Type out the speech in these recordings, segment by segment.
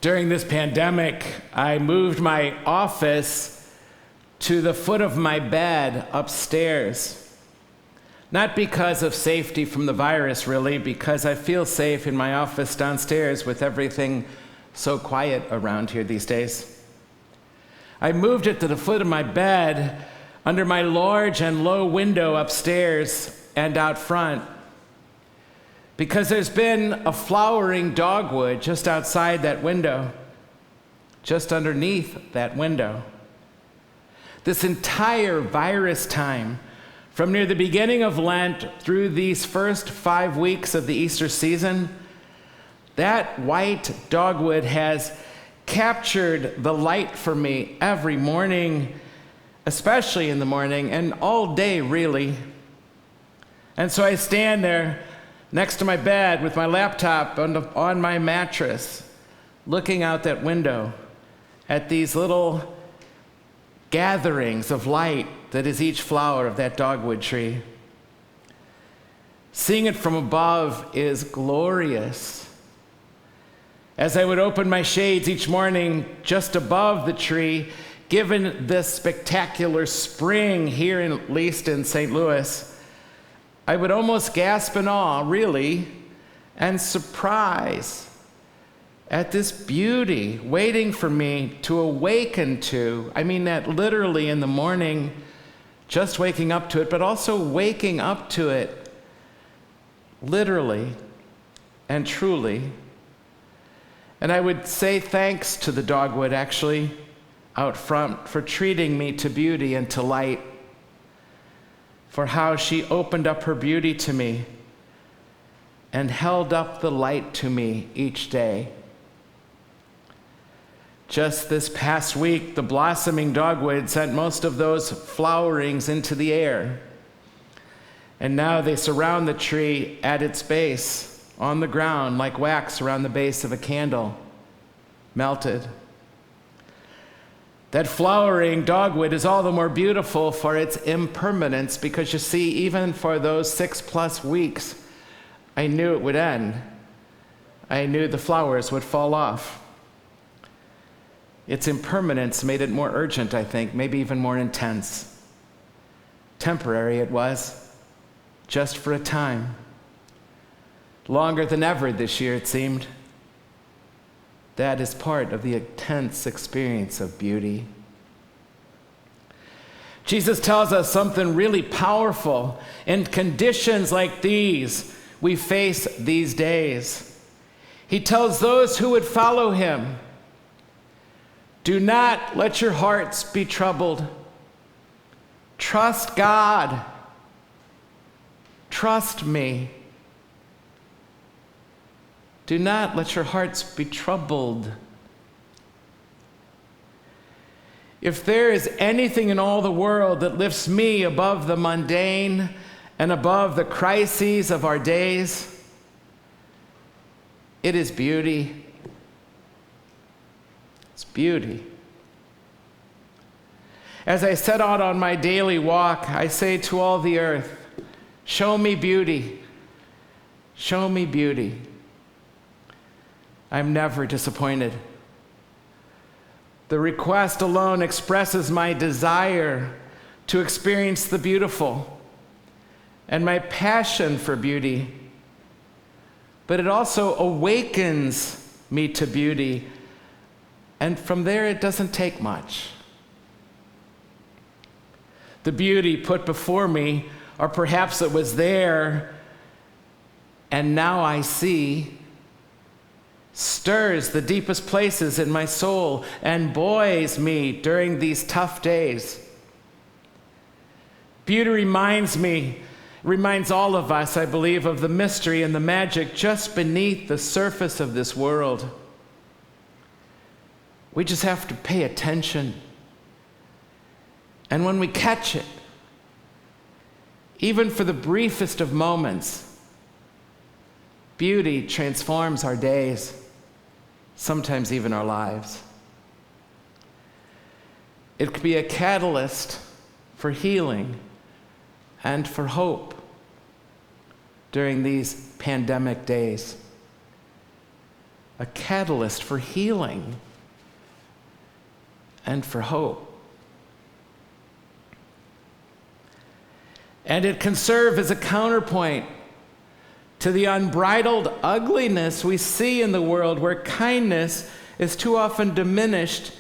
During this pandemic, I moved my office to the foot of my bed upstairs. Not because of safety from the virus, really, because I feel safe in my office downstairs with everything so quiet around here these days. I moved it to the foot of my bed under my large and low window upstairs and out front, because there's been a flowering dogwood just outside that window, just underneath that window. This entire virus time, from near the beginning of Lent through these first 5 weeks of the Easter season, that white dogwood has captured the light for me every morning, especially in the morning, and all day, really. And so I stand there next to my bed with my laptop on my mattress, looking out that window at these little gatherings of light that is each flower of that dogwood tree. Seeing it from above is glorious. As I would open my shades each morning just above the tree, given this spectacular spring here, at least in St. Louis, I would almost gasp in awe, really, and surprise at this beauty waiting for me to awaken to. I mean that literally in the morning, just waking up to it, but also waking up to it literally and truly. And I would say thanks to the dogwood, actually, out front, for treating me to beauty and to light, for how she opened up her beauty to me and held up the light to me each day. Just this past week, the blossoming dogwood sent most of those flowerings into the air. And now they surround the tree at its base, on the ground, like wax around the base of a candle, melted. That flowering dogwood is all the more beautiful for its impermanence, because you see, even for those 6+ weeks, I knew it would end. I knew the flowers would fall off. Its impermanence made it more urgent, I think, maybe even more intense. Temporary it was, just for a time. Longer than ever this year, it seemed. That is part of the intense experience of beauty. Jesus tells us something really powerful. In conditions like these we face these days, he tells those who would follow him, do not let your hearts be troubled. Trust God. Trust me. Do not let your hearts be troubled. If there is anything in all the world that lifts me above the mundane and above the crises of our days, it is beauty. It's beauty. As I set out on my daily walk, I say to all the earth, show me beauty. Show me beauty. I'm never disappointed. The request alone expresses my desire to experience the beautiful and my passion for beauty, but it also awakens me to beauty, and from there it doesn't take much. The beauty put before me, or perhaps it was there and now I see, stirs the deepest places in my soul and buoys me during these tough days. Beauty reminds all of us, I believe, of the mystery and the magic just beneath the surface of this world. We just have to pay attention. And when we catch it, even for the briefest of moments, beauty transforms our days, sometimes even our lives. It could be a catalyst for healing and for hope during these pandemic days. a catalyst for healing and for hope. And it can serve as a counterpoint to the unbridled ugliness we see in the world, where kindness is too often diminished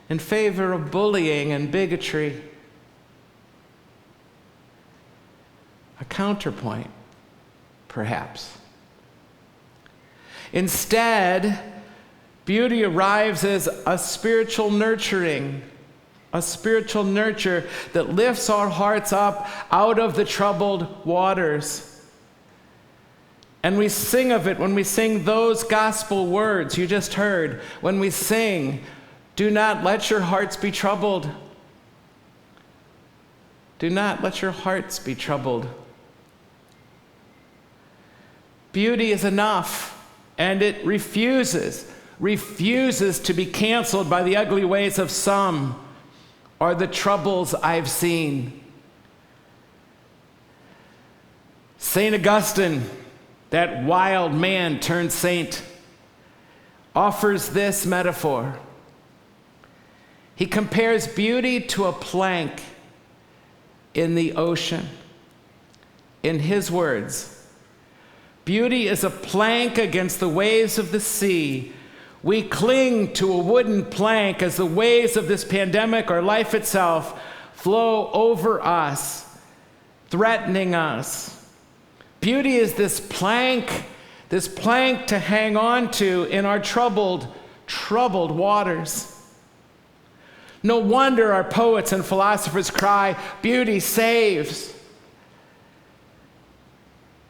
in favor of bullying and bigotry. A counterpoint, perhaps. Instead, beauty arrives as a spiritual nurturing, a spiritual nurture that lifts our hearts up out of the troubled waters. And we sing of it when we sing those gospel words you just heard. When we sing, do not let your hearts be troubled. Do not let your hearts be troubled. Beauty is enough, and it refuses to be canceled by the ugly ways of some or the troubles I've seen. St. Augustine, that wild man turned saint, offers this metaphor. He compares beauty to a plank in the ocean. In his words, beauty is a plank against the waves of the sea. We cling to a wooden plank as the waves of this pandemic or life itself flow over us, threatening us. Beauty is this plank to hang on to in our troubled waters. No wonder our poets and philosophers cry, beauty saves.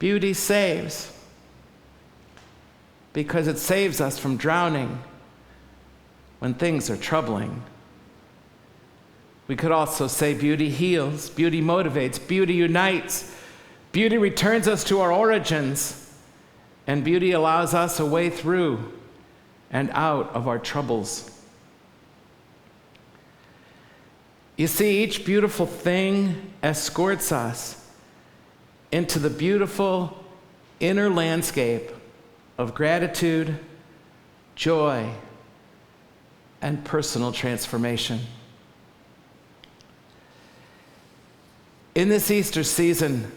Beauty saves. Because it saves us from drowning when things are troubling. We could also say beauty heals, beauty motivates, beauty unites. Beauty returns us to our origins, and beauty allows us a way through and out of our troubles. You see, each beautiful thing escorts us into the beautiful inner landscape of gratitude, joy, and personal transformation. In this Easter season,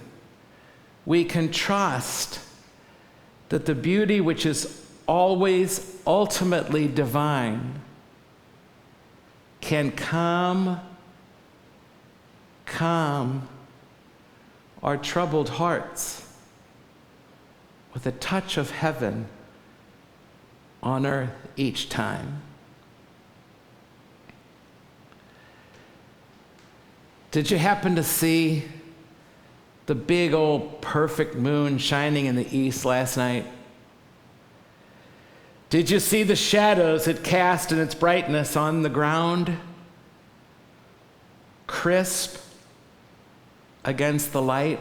we can trust that the beauty which is always ultimately divine can calm our troubled hearts with a touch of heaven on earth each time. Did you happen to see the big old perfect moon shining in the east last night? Did you see the shadows it cast in its brightness on the ground? Crisp against the light?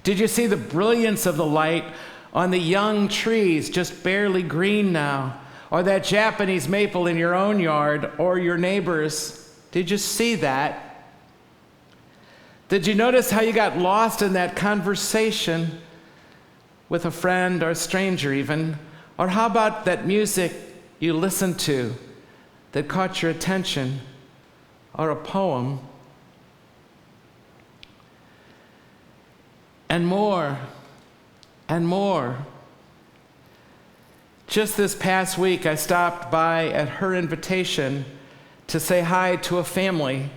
Did you see the brilliance of the light on the young trees, just barely green now, or that Japanese maple in your own yard or your neighbor's? Did you see that? Did you notice how you got lost in that conversation with a friend or a stranger even? Or how about that music you listened to that caught your attention, or a poem? And more, and more. Just this past week, I stopped by at her invitation to say hi to a family.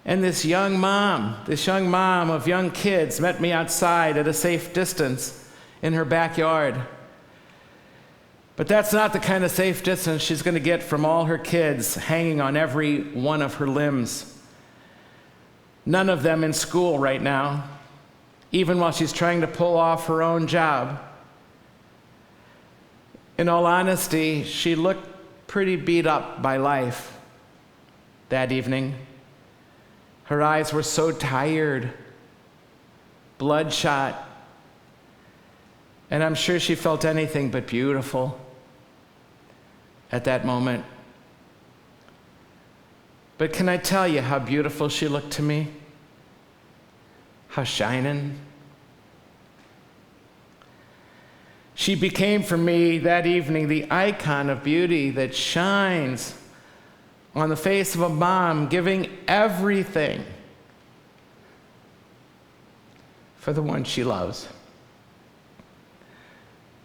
And this young mom of young kids met me outside at a safe distance in her backyard. But that's not the kind of safe distance she's going to get from all her kids hanging on every one of her limbs. None of them in school right now, even while she's trying to pull off her own job. In all honesty, she looked pretty beat up by life that evening. Her eyes were so tired, bloodshot, and I'm sure she felt anything but beautiful at that moment. But can I tell you how beautiful she looked to me? How shining. She became for me that evening the icon of beauty that shines on the face of a mom giving everything for the one she loves.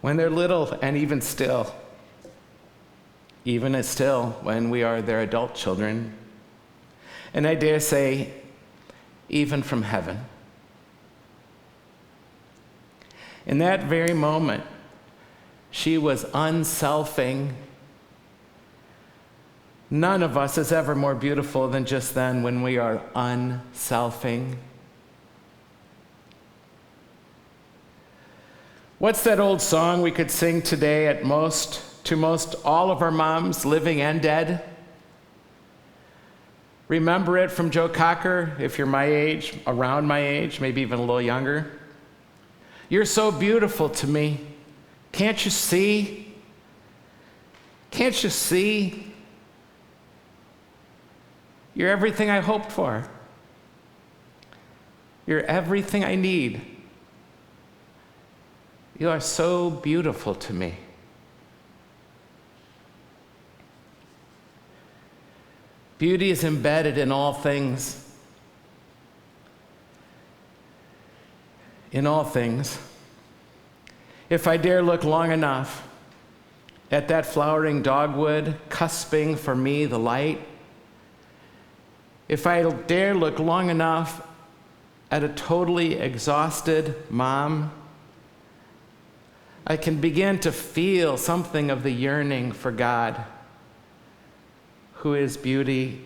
When they're little, and even still when we are their adult children, and I dare say, even from heaven. In that very moment, she was unselfing. None of us is ever more beautiful than just then when we are unselfing. What's that old song we could sing today to most all of our moms, living and dead? Remember it from Joe Cocker, if you're my age, around my age, maybe even a little younger. You're so beautiful to me. Can't you see? Can't you see? You're everything I hoped for. You're everything I need. You are so beautiful to me. Beauty is embedded in all things. In all things. If I dare look long enough at that flowering dogwood cusping for me the light, if I dare look long enough at a totally exhausted mom, I can begin to feel something of the yearning for God, who is beauty,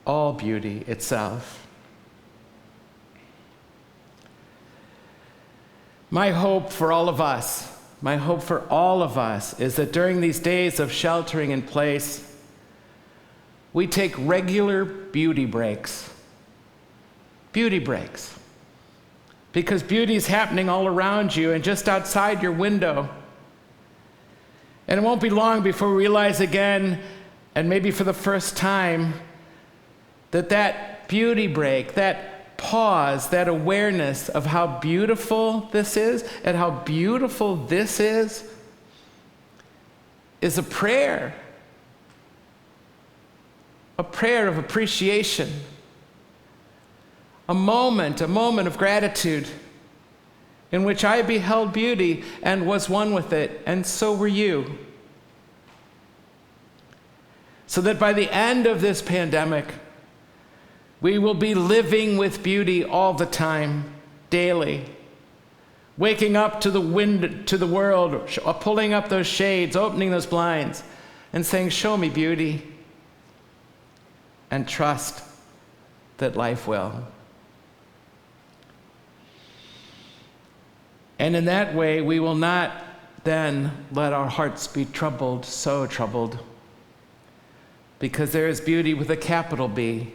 all beauty itself. My hope for all of us is that during these days of sheltering in place, we take regular beauty breaks. Beauty breaks. Because beauty is happening all around you and just outside your window. And it won't be long before we realize again, and maybe for the first time, that beauty break, that pause, that awareness of how beautiful this is and how beautiful this is a prayer. A prayer of appreciation. A moment of gratitude in which I beheld beauty and was one with it, and so were you. So that by the end of this pandemic, we will be living with beauty all the time, daily. Waking up to the wind, to the world, pulling up those shades, opening those blinds, and saying, "Show me beauty," and trust that life will. And in that way, we will not then let our hearts be troubled, so troubled, because there is beauty with a capital B,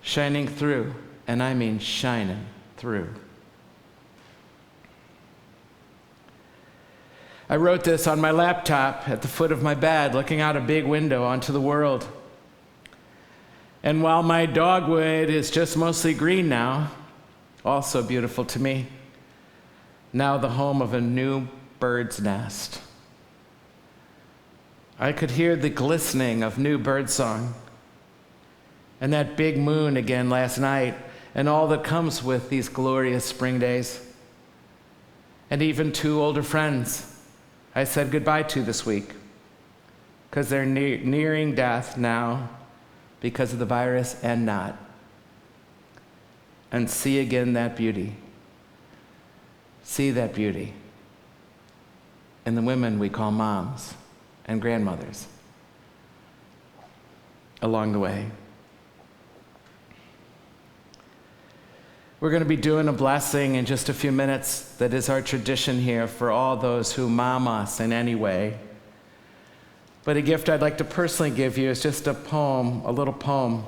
shining through, and I mean shining through. I wrote this on my laptop at the foot of my bed, looking out a big window onto the world. And while my dogwood is just mostly green now, also beautiful to me, now the home of a new bird's nest. I could hear the glistening of new birdsong, and that big moon again last night, and all that comes with these glorious spring days. And even two older friends I said goodbye to this week, because they're nearing death now because of the virus and not. And see again that beauty. See that beauty in the women we call moms and grandmothers along the way. We're going to be doing a blessing in just a few minutes that is our tradition here for all those who mom us in any way. But a gift I'd like to personally give you is just a poem, a little poem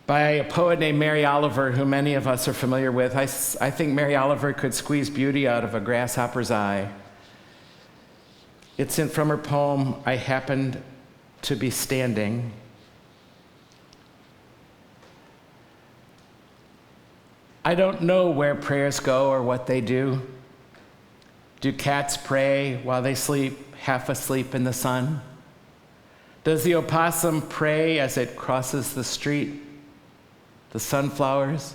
by a poet named Mary Oliver, who many of us are familiar with. I think Mary Oliver could squeeze beauty out of a grasshopper's eye. It's from her poem, "I Happened to Be Standing." I don't know where prayers go or what they do. Do cats pray while they sleep, half asleep in the sun? Does the opossum pray as it crosses the street? The sunflowers?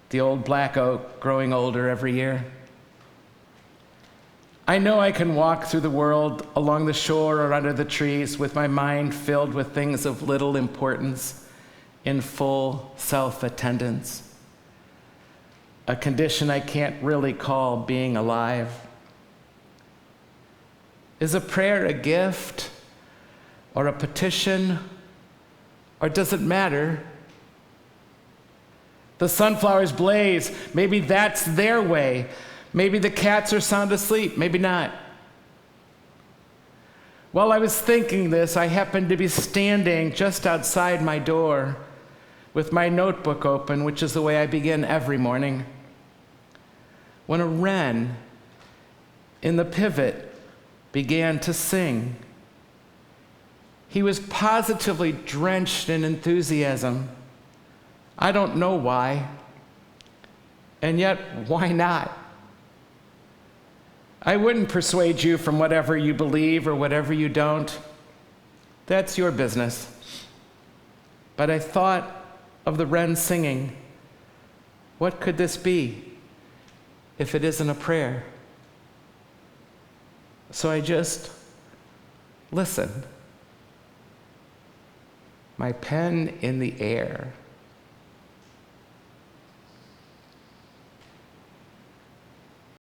The old black oak growing older every year? I know I can walk through the world along the shore or under the trees with my mind filled with things of little importance in full self-attendance, a condition I can't really call being alive. Is a prayer a gift or a petition, or does it matter? The sunflowers blaze. Maybe that's their way. Maybe the cats are sound asleep. Maybe not. While I was thinking this, I happened to be standing just outside my door with my notebook open, which is the way I begin every morning, when a wren in the pivot began to sing. He was positively drenched in enthusiasm. I don't know why, and yet why not? I wouldn't persuade you from whatever you believe or whatever you don't. That's your business. But I thought of the wren singing. What could this be if it isn't a prayer? So I just listened. My pen in the air.